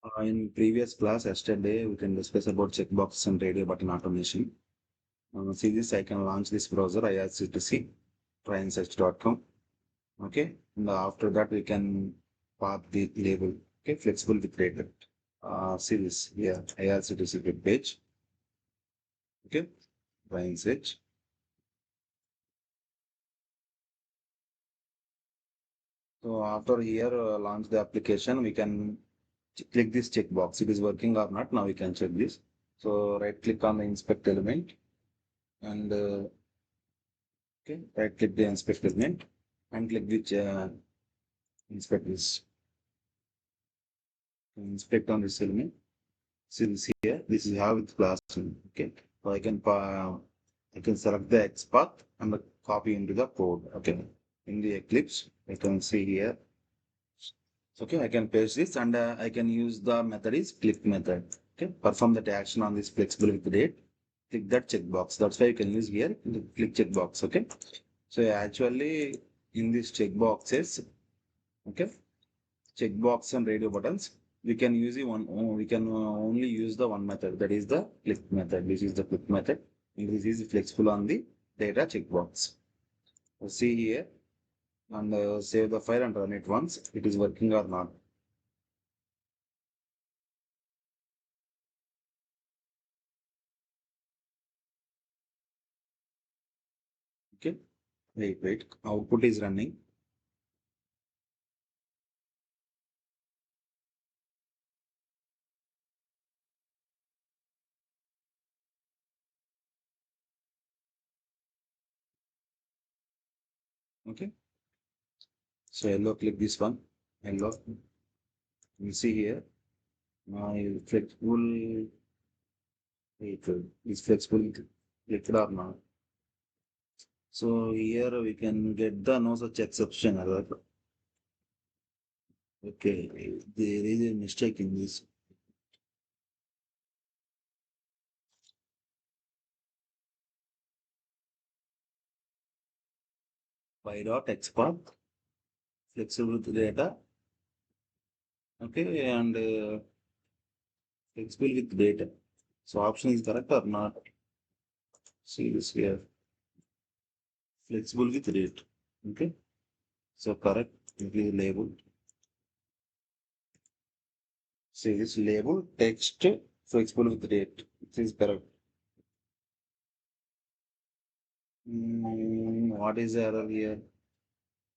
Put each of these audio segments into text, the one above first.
In previous class yesterday, we can discuss about checkbox and radio button automation. See this, I can launch this browser irctc tryandsearch.com. Okay, and after that we can path the label. Okay, flexible with data. See this here, irctc web page. Okay, try and search. So after here launch the application, we can click this checkbox. It is working or not. Now we can check this. So right click on the inspect element and okay, right click the inspect element and click which inspect this. Inspect on this element. See this here. This is how it's classroom. Okay, so I can select the X path and copy into the code. Okay, in the Eclipse, I can see here. Okay, I can paste this and I can use the method is click method. Okay, perform that action on this flexible with date. Click that checkbox. That's why you can use here the click checkbox. Okay, so actually in these checkboxes, okay, checkbox and radio buttons, we can use the one. We can only use the one method. That is the click method. This is the click method. And this is flexible on the data checkbox. So see here and save the file and run it once. It is working or not. Okay. Wait. Output is running. Okay. So yellow, click this one. Yellow. You see here. My flexible. Wait, is flexible clicked or not? So here we can get the no such exception error. Okay, there is a mistake in this. By dot export flexible data. Okay, and flexible with data. So option is correct or not? See this here. Flexible with date. Okay. So correct. It is labeled. See this label text flexible with date. It is correct. What is the error here?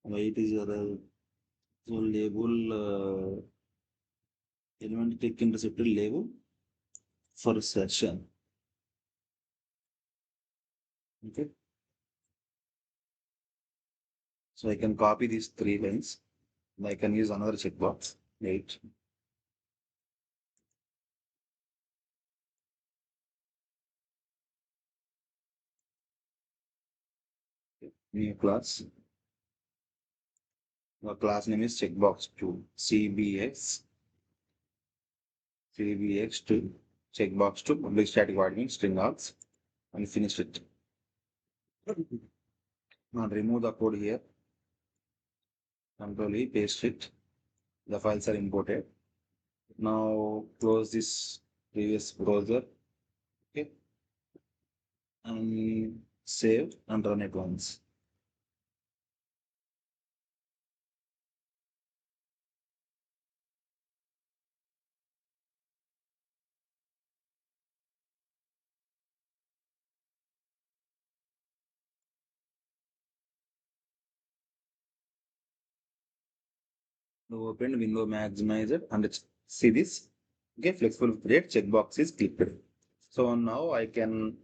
Why it is error? So label element click intercepted label for session. Okay. So I can copy these three lines. I can use another checkbox. Right. New class. The class name is checkbox2 cbx2 checkbox2 public static void means string args and finish it. Now remove the code here. Control E, paste it. The files are imported. Now close this previous browser. Okay. And save and run it once. Now open window maximizer and see this. Okay, flexible create checkbox is clicked. So now I can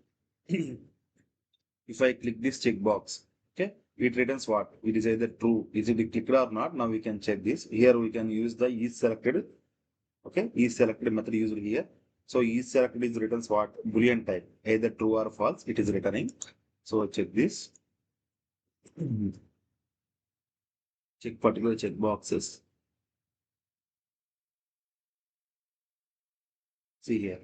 if I click this checkbox, okay, it returns what? It is either true. Is it clicked or not? Now we can check this. Here we can use the is selected. Okay, is selected method used here. So is selected is returns what? Boolean type, either true or false. It is returning. So check this. Check particular checkboxes. See here.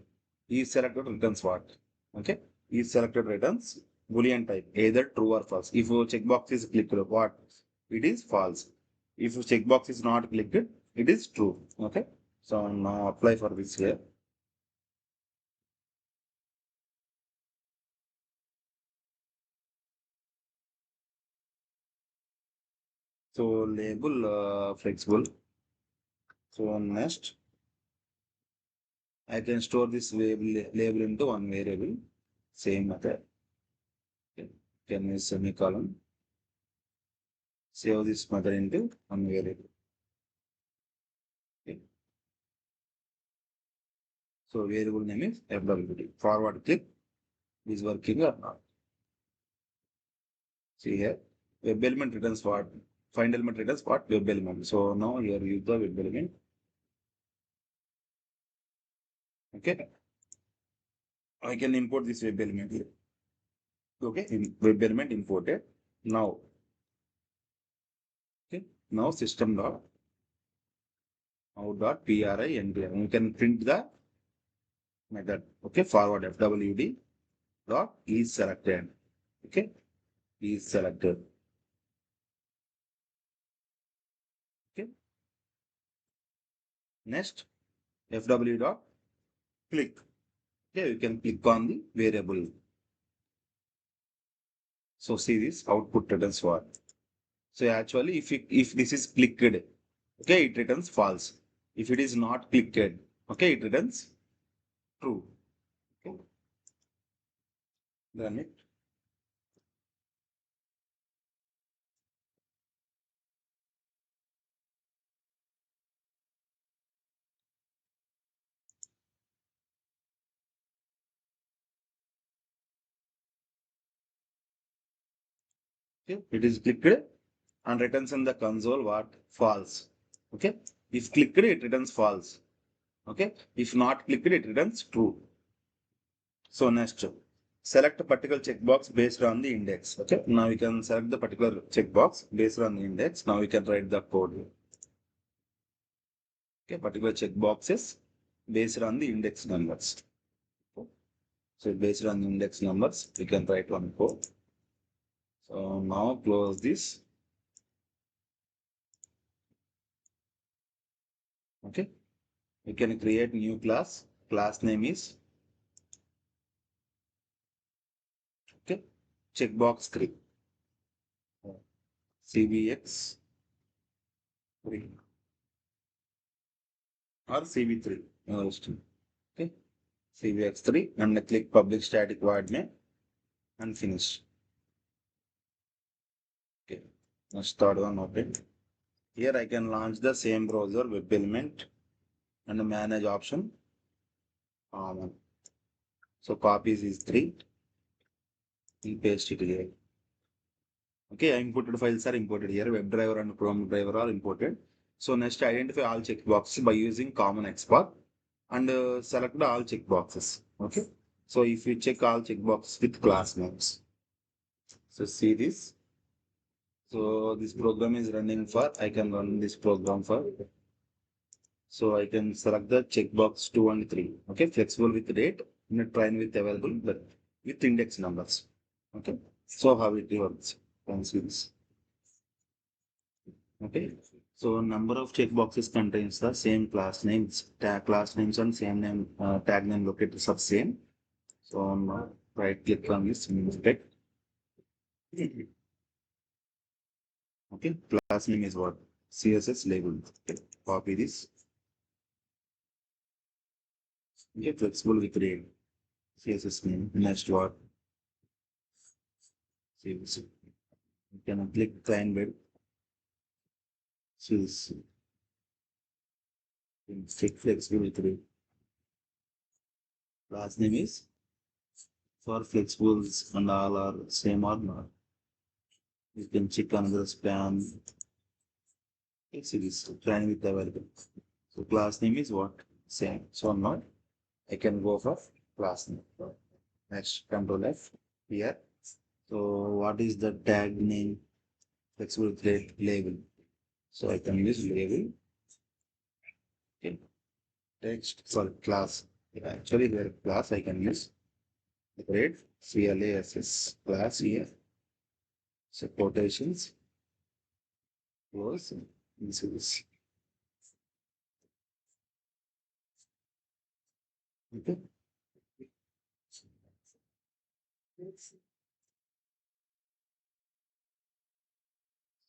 Is selected returns what? Okay. Is selected returns Boolean type, either true or false. If your checkbox is clicked, what? It is false. If your checkbox is not clicked, it is true. Okay. So now apply for this here. So label flexible. So next, I can store this label into one variable. Same method. Okay. Can use semicolon. Save this method into one variable. Okay. So variable name is FWD. Forward click is working or not. See here, web element returns what? Find element returns what? Web element. So now here use the web element. Okay. I can import this web element here. Okay. Web element imported. Now, okay. Now system dot out dot print. You can print the method. Okay. Forward FWD dot is selected. Okay. Is selected. Okay. Next, FW dot click. Okay. You can click on the variable. So see this output returns what? So actually, if this is clicked, okay, it returns false. If it is not clicked, okay, it returns true. Okay, run it. Okay, it is clicked and returns in the console what? False. Okay, if clicked, it returns false. Okay, if not clicked, it returns true. So next, select a particular checkbox based on the index. Okay, now we can select the particular checkbox based on the index. Now we can write the code. Okay, particular checkboxes based on the index numbers. So based on the index numbers, we can write one code. So now close this. Okay, we can create new class. Class name is okay checkbox 3 CBX 3 or CB3. Okay, CBX 3 and click public static void main and finish. Okay, now start one open. Here I can launch the same browser web element and manage option. So copies is 3 and paste it here. Okay, imported files are imported here. WebDriver and Chrome driver are imported. So next, identify all checkboxes by using common export and select all checkboxes. Okay. So if you check all checkboxes with class names, so see this. So this program is running for. I can run this program for. So I can select the checkbox 2 and 3. Okay, flexible with date, not train with available, but with index numbers. Okay. So how it works? Once this. Okay, so number of checkboxes contains the same class names, tag class names and same name, tag name located are same. So on right click on this inspect. Okay, class name is what? CSS label. Okay, copy this. Okay, flexible with rate. CSS name. Next what? CSS. You can click client bed. CSS. Check flexible with rate. Class name is for flexibles and all are same or not. You can check another spam. It's this training with available. So class name is what? Same. So now I can go for class name. Next, control F here. So what is the tag name? Flexible thread label. So I can use label. Okay. Text for class. Actually, there class I can use grade CLASS class here. So quotations close. This is Okay.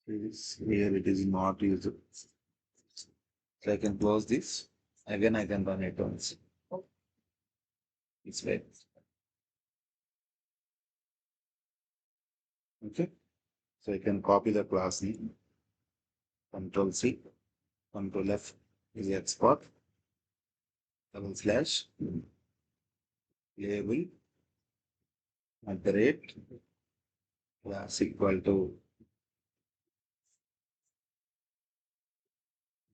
Here it is not used. So I can close this. Again, I can run it once. It's right. Okay. So I can copy the class name. Control C, Control F is export. Double slash label at the rate class equal to.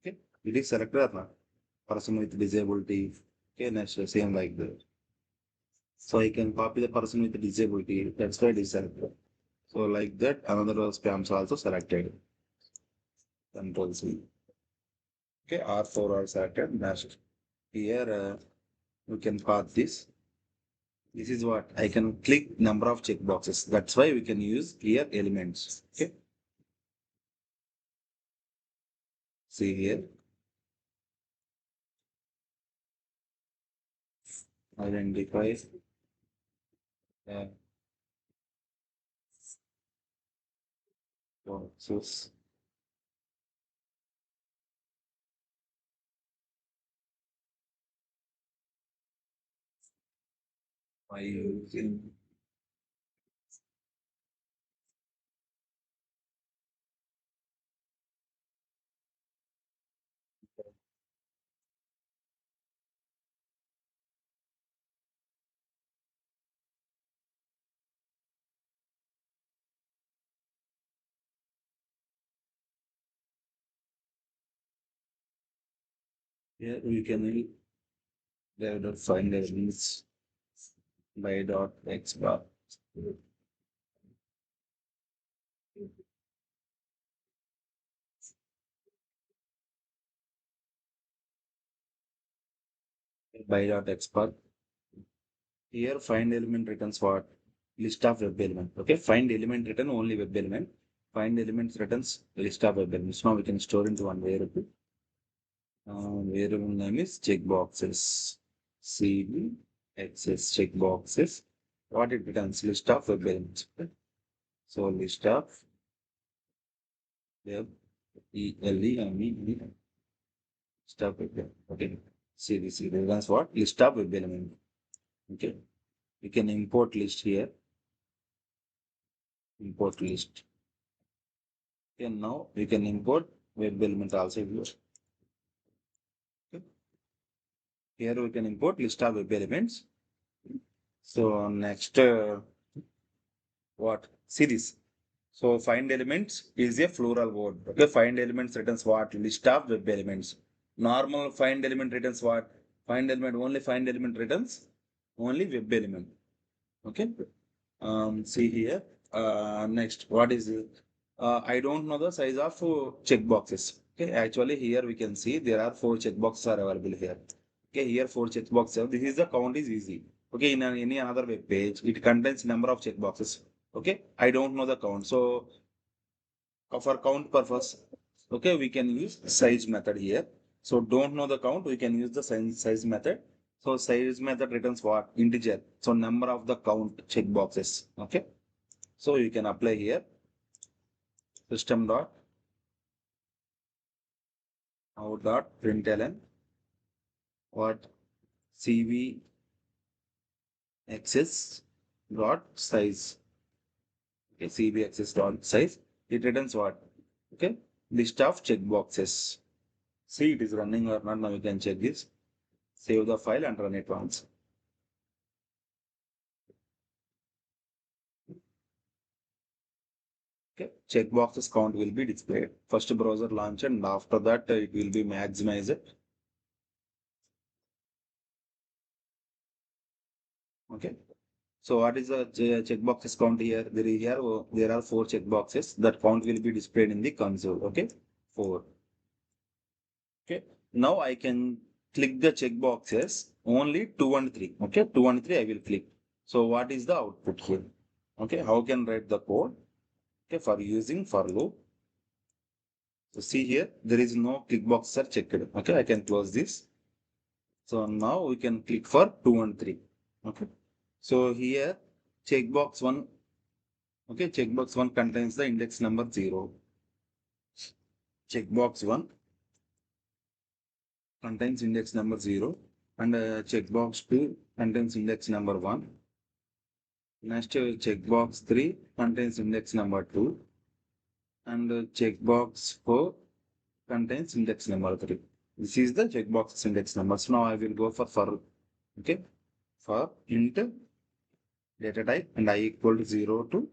Okay. It is selected or not? Person with disability. Okay, next same like that. So I can copy the person with disability. That's why it is selected. So like that, another spams also selected. Control C. Okay, R4 are selected. Next here we can path this. This is what I can click number of checkboxes. That's why we can use here elements. Okay. See here. Identify uh, boxes by using here we can find elements by dot x bar by dot x bar. Here find element returns what? List of web element. Okay, find element return only web element. Find elements returns list of web elements. Now we can store into one variable. Variable name is checkboxes. CV access checkboxes. What it returns? List of web elements. Okay? So list of web ELE stuff web element. Okay. See this returns what? List of web element. Okay. We can import list here. Import list. Okay, now we can import web element also here. Okay. Here we can import list of web elements. So next, what? See this. So find elements is a plural word. Okay, find elements returns what? List of web elements. Normal find element returns what? Find element only find element returns only web element. Okay. See here. Next, what is it? I don't know the size of checkboxes. Okay, actually here we can see there are four checkboxes are available here. Okay, here four checkboxes. This is the count is easy. Okay, in any another web page, it contains number of checkboxes. Okay, I don't know the count. So for count purpose, okay, we can use size method here. So don't know the count, we can use the size method. So size method returns what? Integer. So number of the count checkboxes. Okay. So you can apply here system dot out dot println what cv access dot size. Okay, cv access dot size. It returns what? Okay, list of checkboxes. See it is running or not. Now you can check this. Save the file and run it once. Okay, checkboxes count will be displayed. First browser launch and after that it will be maximized. Okay. So what is the checkboxes count here? There are four checkboxes. That count will be displayed in the console. Okay, four. Okay. Now I can click the checkboxes only two and three. Okay, two and three I will click. So what is the output here? Okay, how can write the code? Okay, for using for loop. So see here, there is no click boxes are checked. Okay, I can close this. So now we can click for 2 and 3. Okay. So here checkbox 1. Okay, checkbox 1 contains the index number 0. Checkbox 1 contains index number 0 and checkbox 2 contains index number 1. Next, checkbox 3 contains index number 2 and checkbox 4 contains index number 3. This is the checkbox index number. So now I will go for okay, for int data type and I equal to 0 to,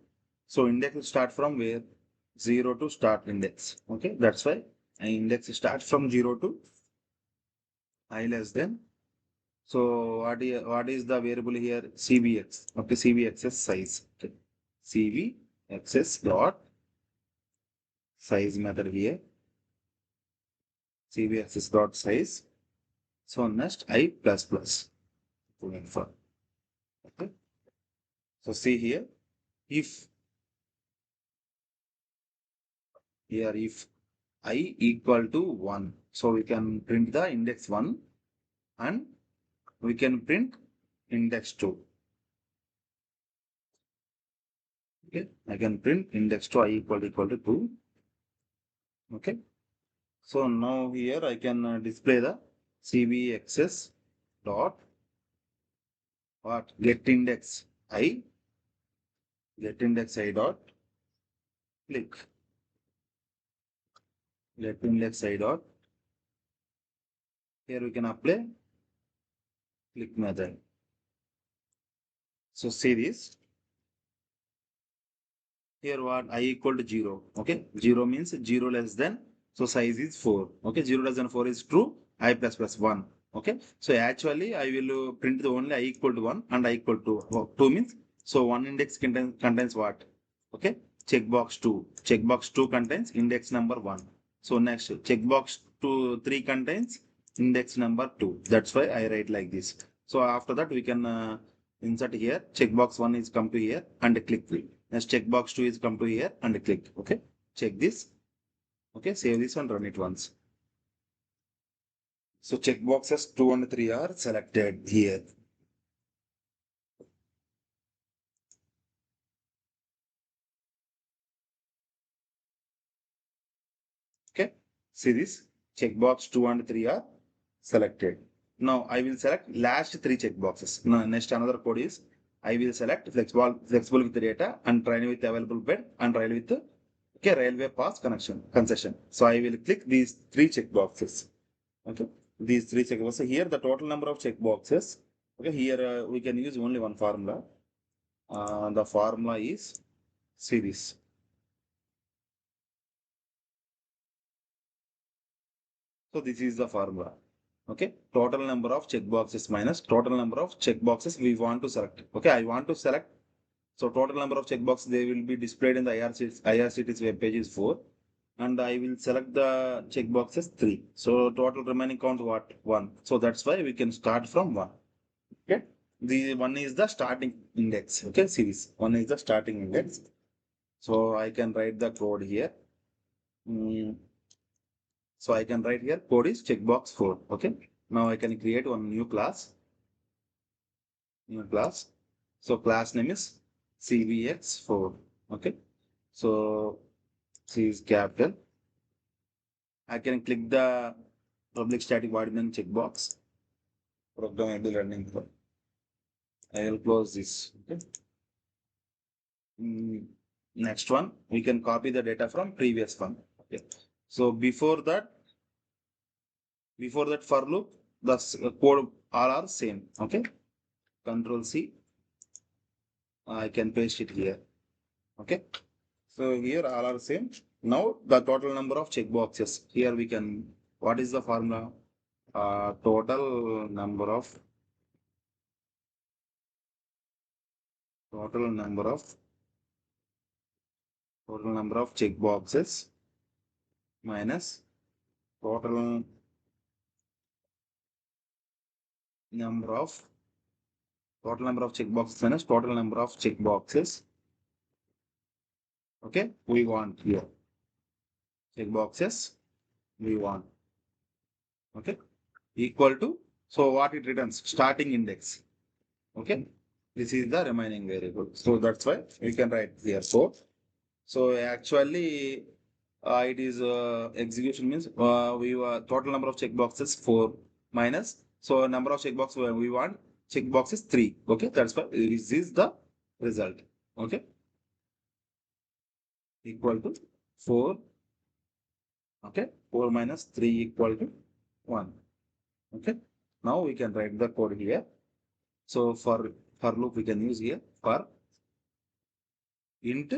so index will start from where? 0 to start index. Okay, that's why index starts from 0 to I less than. So what is the variable here? CBX. Okay, CBXS size. Okay. CBXS dot size method here. CBXS dot size. So next I plus plus. For. Okay. So see here, if if I equal to 1, so we can print the index 1 and we can print index 2. Okay, I can print index 2 I equal to 2. Okay, so now here I can display the cbxs dot what get index I dot click get index I dot, here we can apply click method. So see this. Here what I equal to 0. Okay, 0 means 0 less than, so size is 4. Okay, 0 less than 4 is true. I plus plus 1. Okay, so actually I will print the only I equal to 1 and I equal to 2 means, so one index contains what? Okay, checkbox 2. Checkbox 2 contains index number 1. So next checkbox 3 contains index number 2. That's why I write like this. So after that we can insert here checkbox 1 is come to here and click. Next checkbox 2 is come to here and click. Okay, check this. Okay, save this and run it once. So checkboxes 2 and 3 are selected here. Okay, see this, checkbox 2 and 3 are selected. Now I will select last 3 checkboxes. Now next another code is I will select flexible with the data and train with available bed and rail with the okay railway pass concession. So I will click these 3 checkboxes. Okay, these 3 checkboxes. Here the total number of checkboxes. Okay, here we can use only one formula. The formula is series. So this is the formula. Okay, total number of checkboxes minus total number of checkboxes we want to select. Okay, I want to select. So total number of checkboxes they will be displayed in the IRCT's web page is 4, and I will select the checkboxes 3. So total remaining count what? 1. So that's why we can start from 1. Okay, the 1 is the starting index. Okay, series 1 is the starting index. So I can write the code here. So I can write here code is checkbox 4. Okay. Now I can create one new class. So class name is cbx4. Okay. So C is capital. I can click the public static void main checkbox. Program will be running. I will close this. Okay. Next one, we can copy the data from previous one. Okay. So before that for loop, the code all are same. Okay. Control C. I can paste it here. Okay. So here all are same. Now the total number of checkboxes. Here we can, what is the formula? Total number of checkboxes minus total number of total number of checkboxes. Okay, we want here checkboxes we want. Okay, equal to, So what it returns? Starting index. Okay. This is the remaining variable. So that's why we can write here. So actually, it is execution means we total number of checkboxes 4 minus. So number of checkboxes we want checkbox is 3. Okay. That's why this is the result. Okay. Equal to 4. Okay. 4 minus 3 equal to 1. Okay. Now we can write the code here. So for loop we can use here for int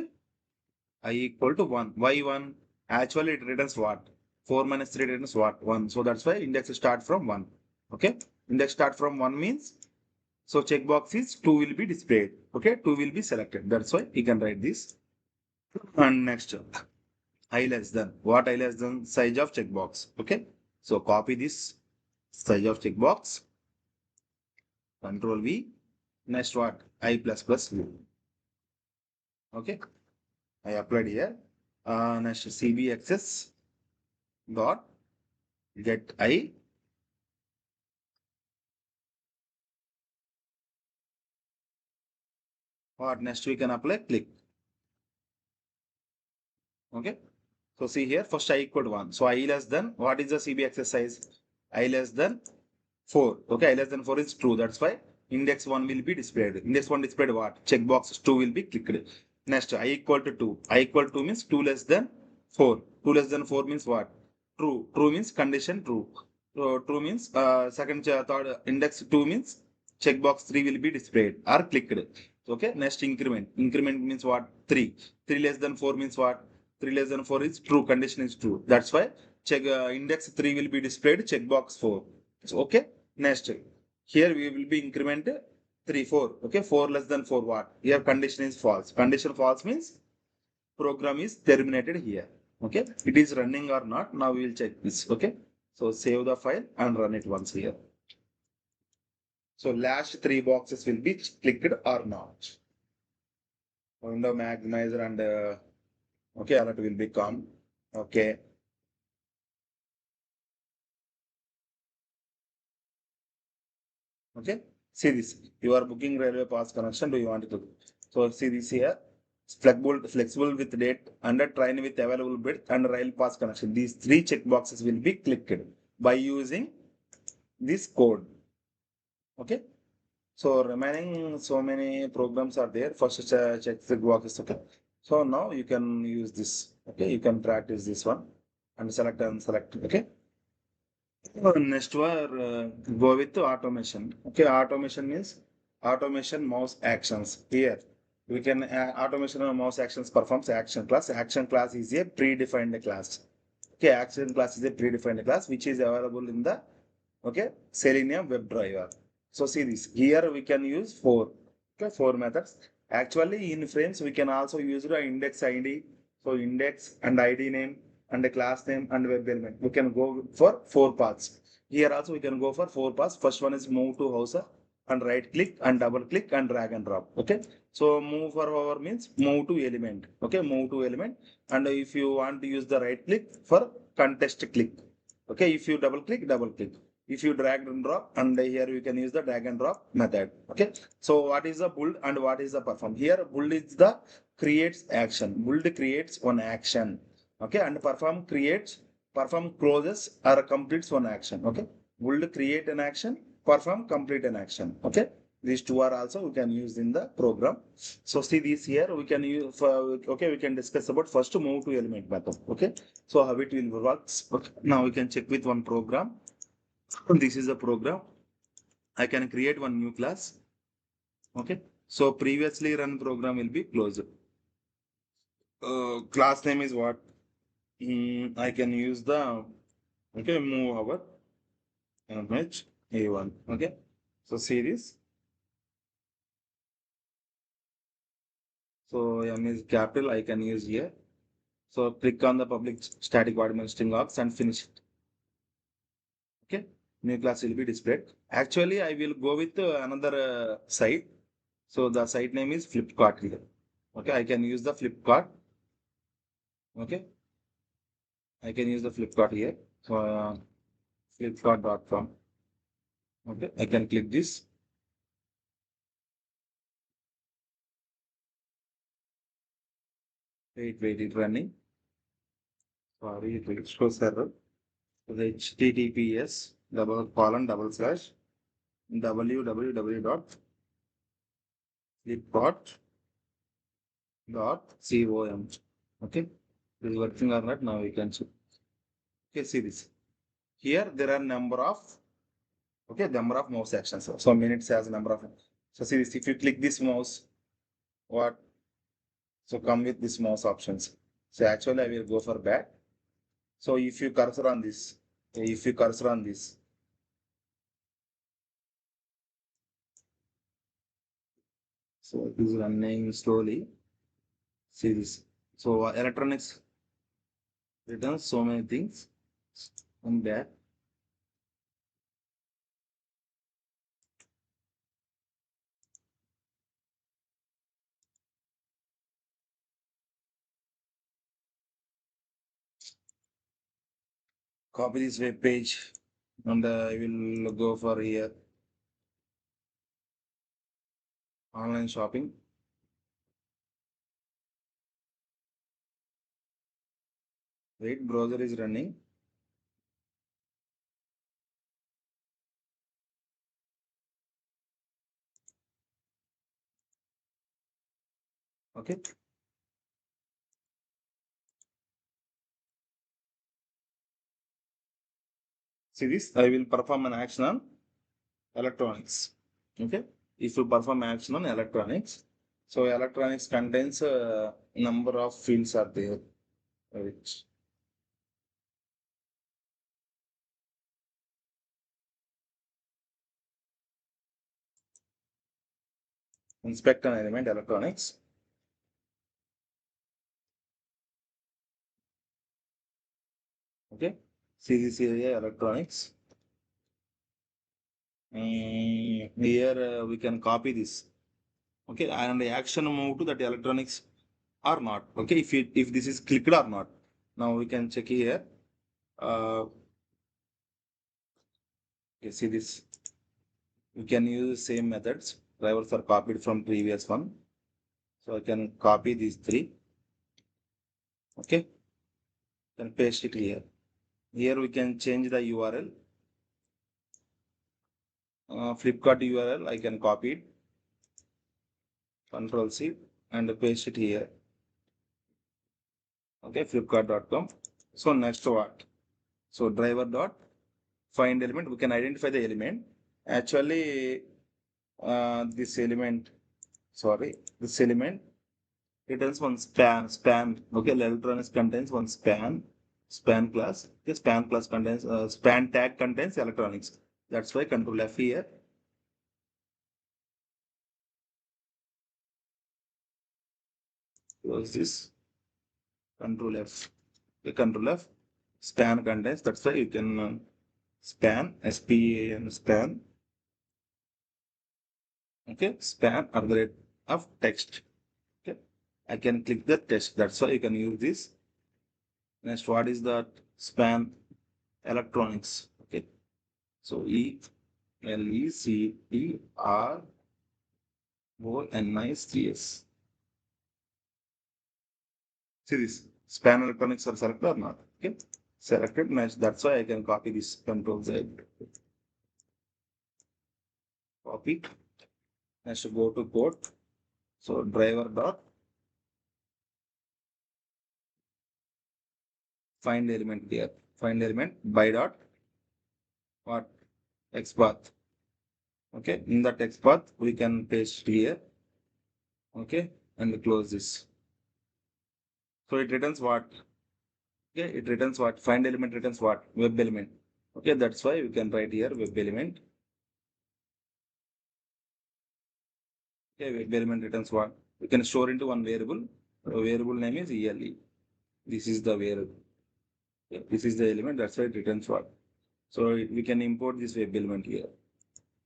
I equal to 1. Why 1? Actually it returns what? 4 minus 3 returns what? 1. So that's why index start from 1. Okay. Index start from 1 means so checkbox is 2 will be displayed. Okay. 2 will be selected. That's why you can write this. And next I less than. What I less than? Size of checkbox. Okay. So copy this size of checkbox. Control V. Next what? I plus plus V. Okay. I applied here. Next CBXS dot get I. What next we can apply click. Okay. So see here first I equal to 1. So I less than what is the CB exercise? I less than 4. Okay. I less than 4 is true. That's why index 1 will be displayed. Index 1 displayed what? Checkbox 2 will be clicked. Next I equal to 2. I equal to 2 means 2 less than 4. 2 less than 4 means what? True. True means condition true. So true means third index 2 means checkbox 3 will be displayed or clicked. Okay. Next increment. Increment means what? 3. 3 less than 4 means what? 3 less than 4 is true. Condition is true. That's why check index 3 will be displayed. Checkbox 4. So, okay. Next. Here we will be increment 3, 4. Okay. 4 less than 4 what? Here condition is false. Condition false means program is terminated here. Okay. It is running or not. Now we will check this. Okay. So save the file and run it once here. So last 3 boxes will be clicked or not. Window maximizer and okay, alert will become okay. Okay. See this. You are booking railway pass connection. Do you want to? So see this here. Flexible with date and a train with available bed and rail pass connection. These 3 checkboxes will be clicked by using this code. Okay. So remaining so many programs are there. First check the boxes. Okay. So now you can use this. Okay. You can practice this one and select and select. Okay. Next one, go with the automation. Okay, automation means automation mouse actions. Here, we can automation of mouse actions performs action class. Action class is a predefined class. Okay, action class is a predefined class which is available in the okay Selenium WebDriver. So see this. Here we can use 4. Okay, 4 methods. Actually, in frames we can also use the index ID. So index and ID name and a class name and web element. We can go for 4 paths. Here also we can go for 4 paths. First one is move to house and right click and double click and drag and drop. Okay. So move for hover means move to element. Okay. Move to element. And if you want to use the right click for contest click. Okay. If you double click, double click. If you drag and drop and here you can use the drag and drop method. Okay. So what is the build and what is the perform? Here build is the creates action. Build creates one action. Okay. And perform closes or completes one action. Okay. Build create an action, perform complete an action. Okay. These two are also we can use in the program. So see this here we can use okay, we can discuss about first to move to element method. Okay. So how it will works. Okay. Now we can check with one program. This is a program. I can create one new class. Okay. So previously run program will be closed. Class name is what? I can use the okay move our image A1. Okay. So see this. So M is capital. I can use here. So click on the public static void string ops and finish it. Okay. New class will be displayed. Actually, I will go with another site. So the site name is Flipkart here. Okay. I can use the Flipkart. Okay. I can use the Flipkart here. So Flipkart.com. Okay, I can click this. Wait, it running. Sorry, it shows error. The HTTPS www dot flipkart.com. Okay, this is working or not? Now we can see. Okay, see this. Here there are number of mouse actions. So minutes has number of. So see this. If you click this mouse, what? So come with this mouse options. So actually I will go for back. So if you cursor on this, so it is running slowly. See this. So electronics returns so many things. Come back. Copy this web page, and I will go for here. Online shopping. Wait, browser is running. Okay. See this, I will perform an action on electronics. Okay. If you perform action on electronics, so electronics contains a number of fields are there, which inspect an element electronics. Okay. See this area electronics. Here we can copy this. Okay, and the action move to that electronics or not. Okay, if this is clicked or not. Now we can check here. Okay, see this. We can use same methods. Drivers are copied from previous one. So I can copy these three. Okay, then paste it here. Here we can change the URL. Flipkart URL, I can copy it. Control C and paste it here. Okay, flipkart.com. So next what? So driver dot find element. We can identify the element. Actually, this element, this element returns one span. Okay, electronics contains one span class. Okay, span class contains span tag contains electronics. That's why control F here. Close this. Control F. Okay, control F. Span contains. That's why you can span SPAN span. Okay, span at the rate of text. Okay, I can click the text. That's why you can use this. Next, what is that span electronics? Okay, so ELECTRONICS. See this span electronics are selected or not? Okay, selected. Next, that's why I can copy this. Control Z. Copy. Next, go to code. So driver dot find element here. Find element by dot what XPath. Okay, in the text path we can paste here. Okay, and close this. So it returns what? Okay, it returns what? Find element returns what? Web element. Okay, that's why we can write here web element. Okay, web element returns what? We can store into one variable. The variable name is ELE. This is the variable. Okay, this is the element. That's why it returns what? So we can import this web element here.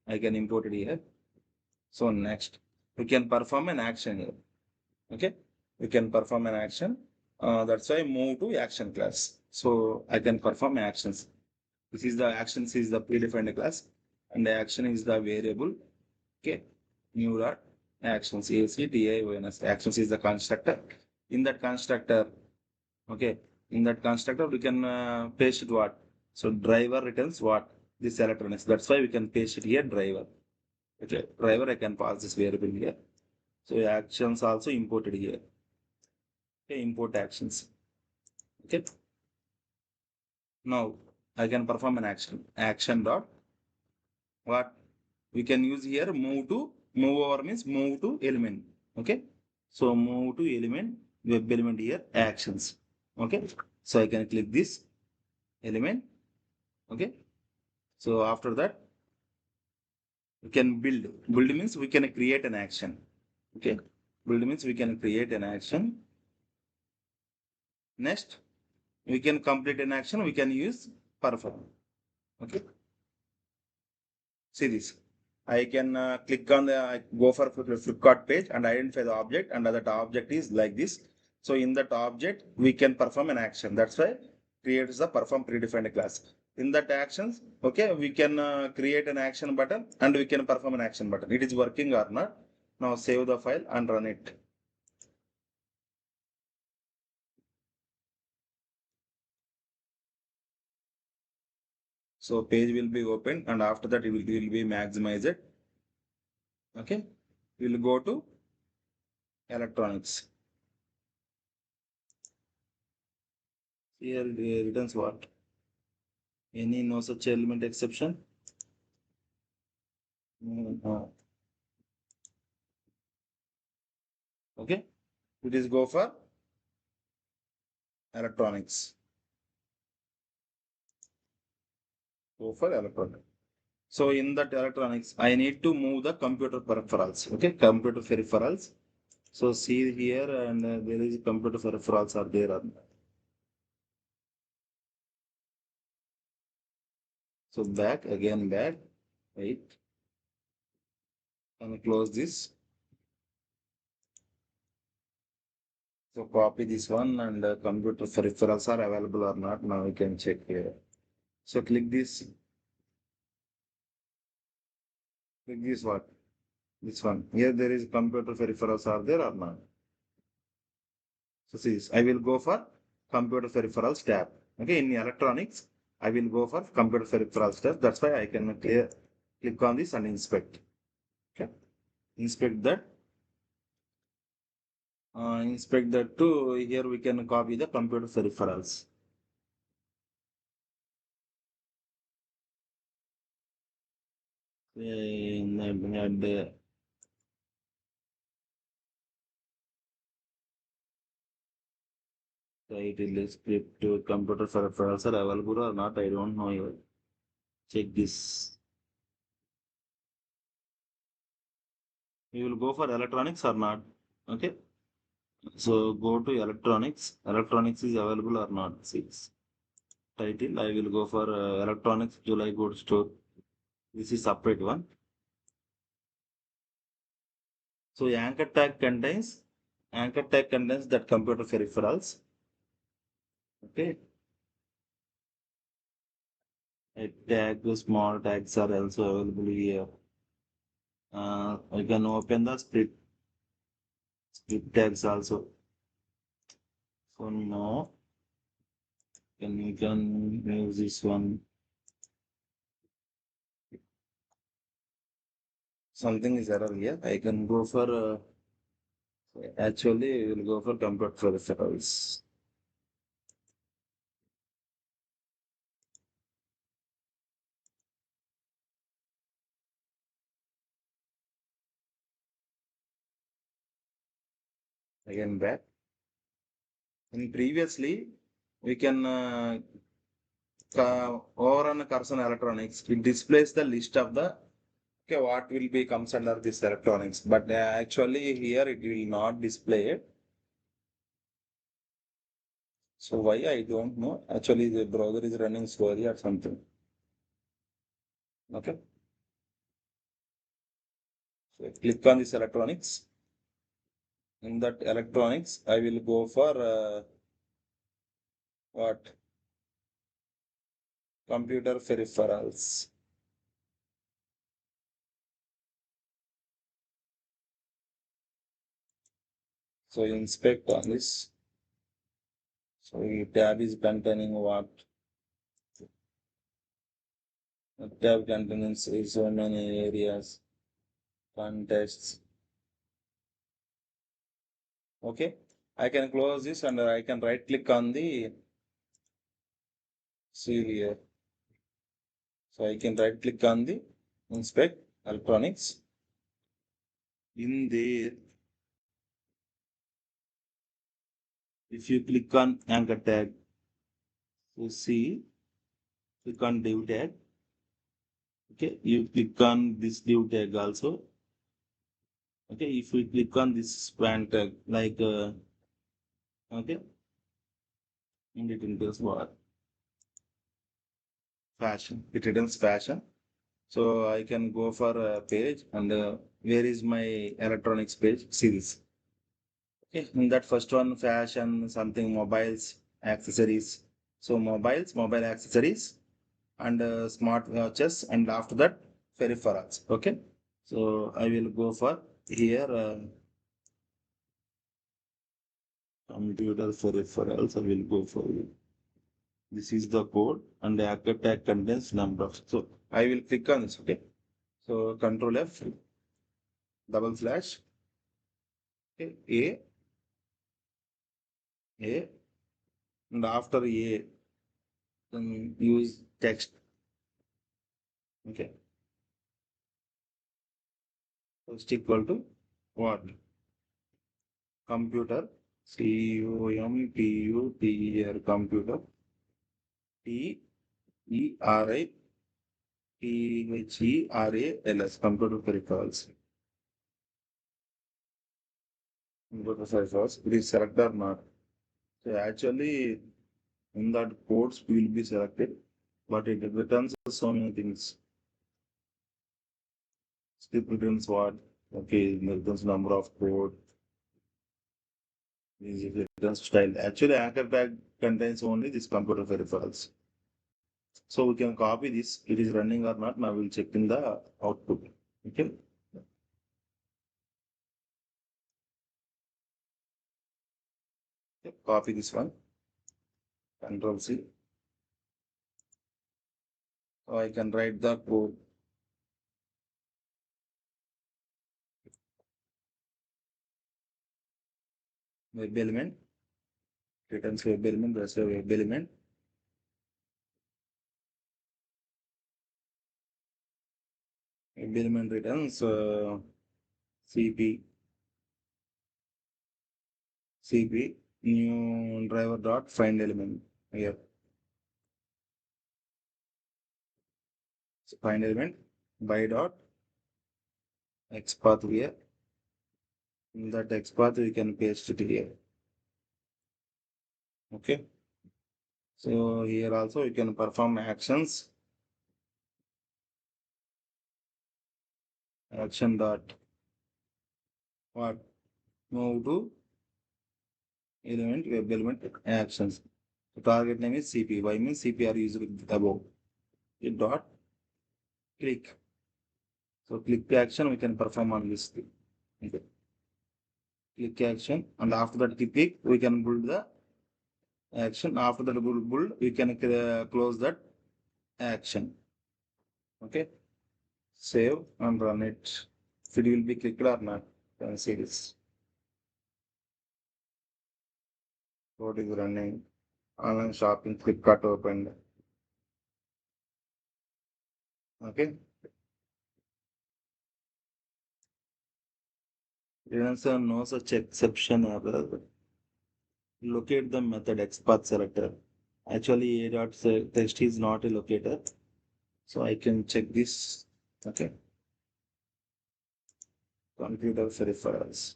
I can import it here. So next, we can perform an action here. Okay, we can perform an action. That's why move to action class. So I can perform actions. This is the actions is the predefined class. and action is the variable. Okay, new dot actions, ACTIONS. Actions is the constructor. In that constructor, okay, in that constructor we can paste it what? So driver returns what? This electronics. That's why we can paste it here, driver. Okay, driver, I can pass this variable here. So actions also imported here. Okay, import actions. Okay. Now I can perform an action. Action dot what? We can use here move over means move to element. Okay. So move to element, web element here, actions. Okay. So I can click this element. Okay. So after that, we can build. Build means we can create an action. Okay. Build means we can create an action. Next, we can complete an action. We can use perform. Okay. See this. I can click on the go for Flipkart page and identify the object, and that object is like this. So in that object, we can perform an action. That's why creates the perform predefined class. In that actions, okay, we can create an action button and we can perform an action button. It is working or not. Now save the file and run it. So page will be open and after that it will be maximized. Okay, we will go to electronics. Here it returns what? Any no such element exception? No. Okay, it is go for electronics. Go for electronics. So in that electronics, I need to move the computer peripherals. Okay, computer peripherals. So see here, and there is computer peripherals are there. So back again, back. Right. And close this. So copy this one, and computer peripherals are available or not. Now we can check here. So click this. Click this what? This one. Here there is computer peripherals are there or not? So see this. I will go for computer peripherals tab. Okay, in electronics, I will go for computer peripherals tab. That's why I can click on this and inspect. Okay, inspect that. Inspect that too. Here we can copy the computer peripherals. And title is script to computer peripherals are available or not. I don't know. Check this. We will go for electronics or not. Okay. So go to electronics. Electronics is available or not. Six. Title. I will go for electronics July goods store. This is separate one. So anchor tag contains that computer peripherals. Okay. A tag, small tags are also available here. I can open the split tags also. So no, you can use this one. Something is error here. I can go for actually we will go for computer peripherals. Again back. And previously we can over on cursor electronics, it displays the list of the okay what will be comes under this electronics, but actually here it will not display it. So why I don't know. Actually the browser is running slowly or something. Okay. So click on this electronics. In that electronics, I will go for what? Computer peripherals. So inspect on this. So tab is containing what? The tab contains so many areas, contests. Okay, I can close this and I can right click on the see here. So I can right click on the inspect electronics. In there, if you click on anchor tag, you see, click on div tag. Okay, you click on this div tag also. Okay, if we click on this span tag, like, okay, and it enters what? Fashion. It returns fashion. So I can go for a page and where is my electronics page? See this. Okay, in that first one, fashion, something mobiles, accessories. So mobiles, mobile accessories, and smart watches, and after that, peripherals. Okay, so I will go for here computer peripherals. I will go for it. This is the code, and the anchor tag contains number of. So I will click on this. Okay, so Control F, double slash, okay, A, and after A, then use text. Okay, so it's equal to what? Computer, COMPUTER, computer, TERITHERALS, computer peripherals. Computer peripherals, it is selected or not. So actually, in that codes will be selected, but it returns so many things. Script returns what? Okay, it returns number of code. It returns style. Actually, anchor tag contains only this computer peripherals. So we can copy this. It is running or not. Now we'll check in the output. Okay. Copy this one. Control C. So I can write the code. Web element. Returns web element. That's a web element. Web element returns CP. CP new driver dot find element here. So find element by dot XPath here. In that XPath we can paste it here. Okay. So here also you can perform actions. Action dot what? Move to element web element actions. The target name is CP. Why means CPR used above. It dot click. So click action we can perform on this thing. Okay. Click action, and after that click we can build the action. After that build we can close that action. Okay. Save and run it. If it will be clicked or not. Can see this. Code is running. Online shopping, Flipkart opened. Okay. Answer no such exception error. Locate the method XPath selector. Actually, a dot text is not a locator. So I can check this. Okay. Computer peripherals.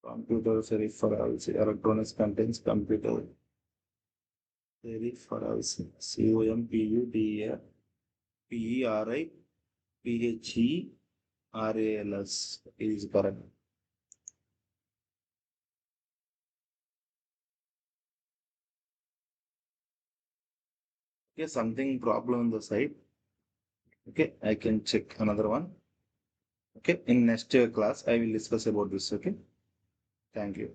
Computer peripherals. Electronics contains computer peripherals. COMPUTERPERIPHERALS is correct. Okay, something problem on the side. Okay, I can check another one. Okay, in next class I will discuss about this. Okay, thank you.